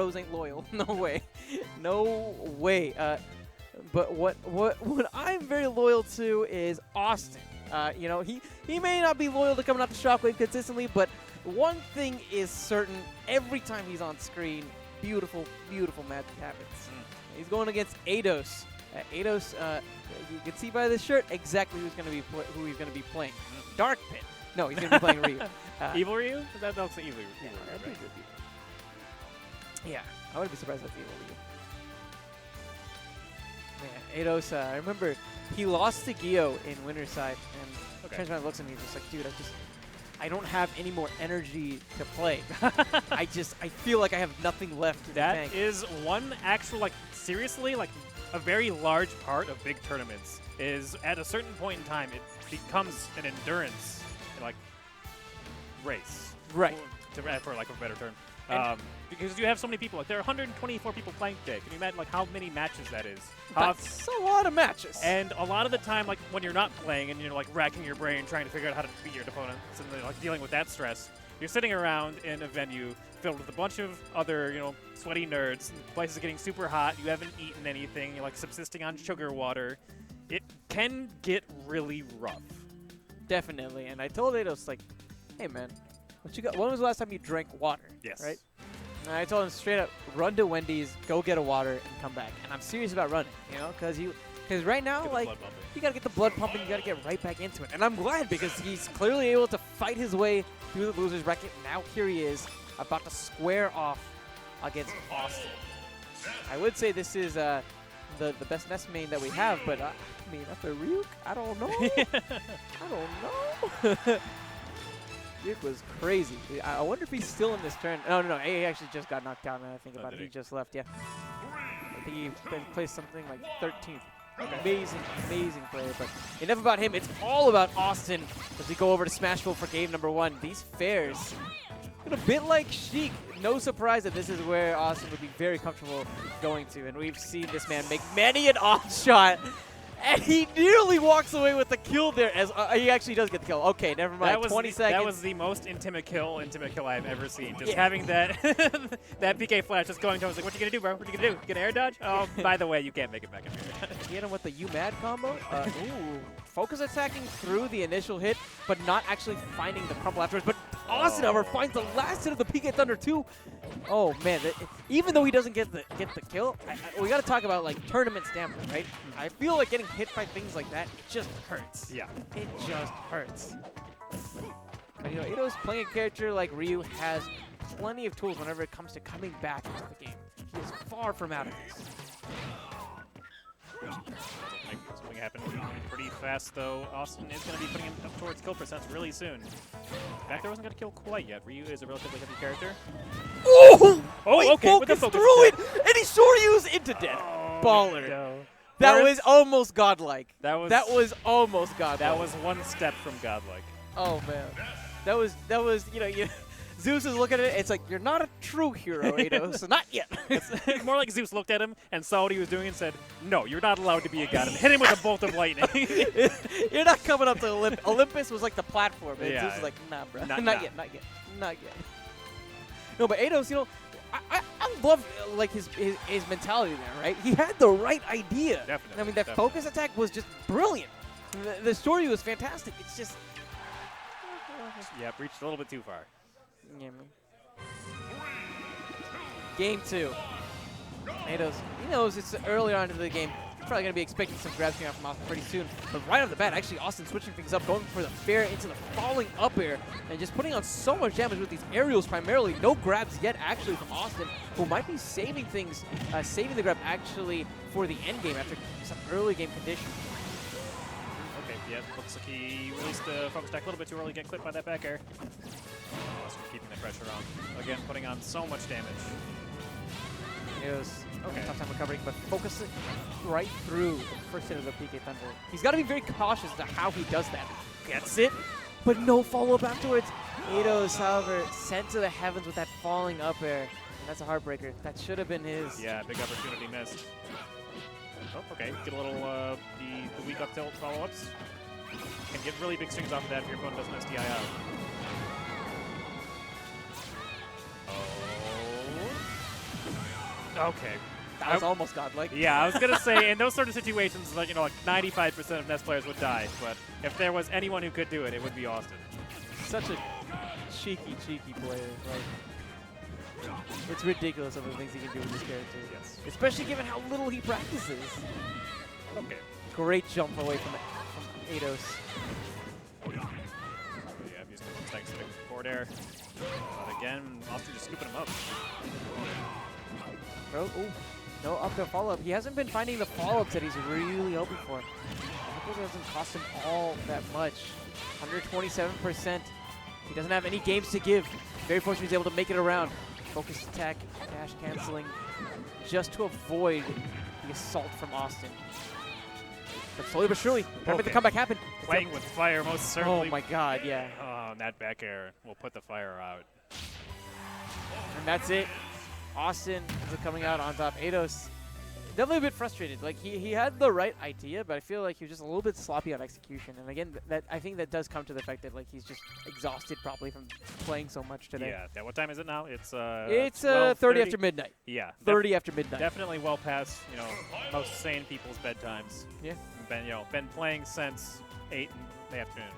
heroes ain't loyal. No way. No way. But what I'm very loyal to is Awestin. You know, he may not be loyal to coming out to Shockwave consistently, but one thing is certain: every time he's on screen, beautiful, beautiful magic happens. He's going against Eidos. Eidos, you can see by this shirt exactly who he's going to be playing. Dark Pit. No, he's going to be playing Ryu. Evil Ryu? That looks like Evil Ryu. Right? Yeah, I wouldn't be surprised if that's Evil Ryu. Man, Eidos, I remember he lost to Gio in Winterside, and turns around and looks at me and just like, dude, I don't have any more energy to play. I feel like I have nothing left to That tank. is one actual, like, seriously, like, a very large part of big tournaments is at a certain point in time, it becomes an endurance, like, race. Right. For lack of a better term. Because you have so many people. Like, there are 124 people playing today. Can you imagine, like, how many matches that is? That's a lot of matches. And a lot of the time, like, when you're not playing and you're, like, racking your brain trying to figure out how to beat your opponents and, like, dealing with that stress, you're sitting around in a venue filled with a bunch of other, you know, sweaty nerds. The place is getting super hot. You haven't eaten anything. You're, like, subsisting on sugar water. It can get really rough. Definitely. And I told Eidos, like, hey, man, what you got? When was the last time you drank water? Yes. Right? And I told him straight up, run to Wendy's, go get a water, and come back. And I'm serious about running, you know, because right now, like, you got to get the blood pumping. You got to get right back into it. And I'm glad because he's clearly able to fight his way through the loser's bracket. Now here he is about to square off against Awestin. I would say this is the best Ness main that we have, but I mean, after Ryuk, I don't know. I don't know. Ryuk was crazy. I wonder if he's still in this turn. No. He actually just got knocked out, now I think about it. He just left, yeah. I think he placed something like 13th. Amazing, amazing player. But enough about him. It's all about Awestin as we go over to Smashville for game number 1. These fairs, a bit like Sheik. No surprise that this is where Awestin would be very comfortable going to. And we've seen this man make many an off shot. And he nearly walks away with the kill there as he actually does get the kill. Okay, never mind. 20 seconds. That was the most intimate kill I've ever seen. Just having that that PK flash just going to him. I was like, what you going to do, bro? What you going to do? You going to air dodge? Oh, by the way, you can't make it back up here. He hit him with the U-Mad combo. Focus attacking through the initial hit, but not actually finding the crumble afterwards. But Awestin, however, finds the last hit of the PK Thunder 2. Oh, man. Even though he doesn't get the kill, we got to talk about, like, tournament stamina, right? I feel like getting hit by things like that, it just hurts. Yeah. It just hurts. And, you know, Eidos playing a character like Ryu has plenty of tools whenever it comes to coming back into the game. He is far from out of this. Something happened pretty fast, though. Awestin is going to be putting him up towards kill percents really soon. In fact, there wasn't going to kill quite yet. Ryu is a relatively heavy character. Oh! Oh, okay. With the focus through it, and he Shoryu's into death. Oh, Baller. No. That was almost godlike. That was almost godlike. That was one step from godlike. Oh man, that was you know Zeus is looking at it. It's like, you're not a true hero, Eidos. Not yet. It's more like Zeus looked at him and saw what he was doing and said, "No, you're not allowed to be a god." And hit him with a bolt of lightning. You're not coming up to Olympus. Olympus was like the platform. And Yeah. Zeus is like, nah, bro. Not yet. No, but Eidos, you know, I love like his mentality there, right? He had the right idea. Definitely. I mean, that focus attack was just brilliant. The story was fantastic. It's just Reached a little bit too far. yeah, man. Game 2. Eidos, he knows it's earlier on in the game. He's probably going to be expecting some grabs coming out from Awestin pretty soon. But right off the bat, actually, Awestin switching things up, going for the fair into the falling up air, and just putting on so much damage with these aerials primarily. No grabs yet, actually, from Awestin, who might be saving things, saving the grab, actually, for the end game after some early game conditions. Okay, yeah, looks like he released the focus attack a little bit too early, get clipped by that back air. Awestin keeping the pressure on. Again, putting on so much damage. Okay. Tough time recovering, but focusing right through the first hit of the PK Thunder. He's got to be very cautious to how he does that. Gets it, but no follow-up afterwards. Eidos, however, sent to the heavens with that falling up air. And that's a heartbreaker. That should have been his. Yeah, big opportunity missed. Oh, okay. Get a little the weak up tilt follow-ups. Can get really big swings off of that if your opponent doesn't SDI out. Okay. That was almost godlike. Yeah, I was gonna say in those sort of situations, like 95% of Ness players would die. But if there was anyone who could do it, it would be Awestin. Such a cheeky player. Like, it's ridiculous some of the things he can do with this character. Yes. Especially given how little he practices. Okay. Great jump away from Eidos. Yeah, I've used the tag stick forward air. But again, Awestin just scooping him up. Bro, ooh. No up to follow-up. He hasn't been finding the follow-ups that he's really hoping for. I think it doesn't cost him all that much. 127%. He doesn't have any games to give. Very fortunate he's able to make it around. Focus attack, dash canceling, just to avoid the assault from Awestin. But slowly but surely, trying to make the comeback happen. Playing with fire, most certainly. Oh my god, yeah. Oh, and that back air will put the fire out. And that's it. Awestin is coming out on top. Eidos, definitely a bit frustrated. Like he had the right idea, but I feel like he was just a little bit sloppy on execution. And again, that I think that does come to the fact that like he's just exhausted probably from playing so much today. Yeah. What time is it now? It's 30 after midnight. Yeah. 30 after midnight. Definitely well past most sane people's bedtimes. Yeah. Been playing since 8 in the afternoon.